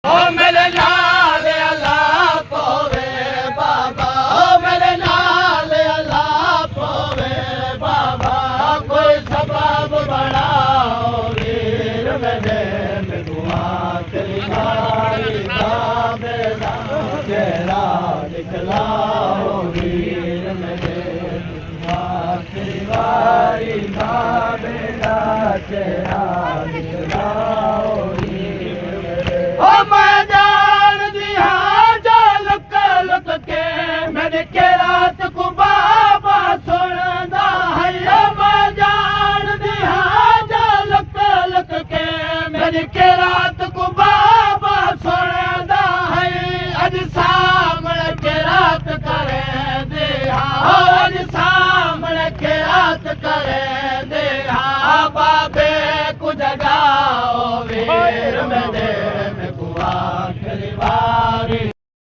ओ मेरे नाल अल्लाह पोवे बाबा, ओ मेरे नाल अल्लाह पोवे बाबा, कोई सबब बनाओ वीर मेरे में दुआ तेरी बारी बेड़ा तेरा दिखलाओ वीर मेरे दुआ तेरी बारी बेड़ा तेरा दिखलाओ ओ मैं जान दिया जो लुक लुक के मैंने के रात को बाबा सुनदा है। ओ मैं जान दिया जो लुक लुक के मैंने के रात को बाबा सुनदा है। अज सामने के रात करे दिया, अज सामने के रात करे दिया, बाबे को जगाओ वीर मेरे में दुआ करी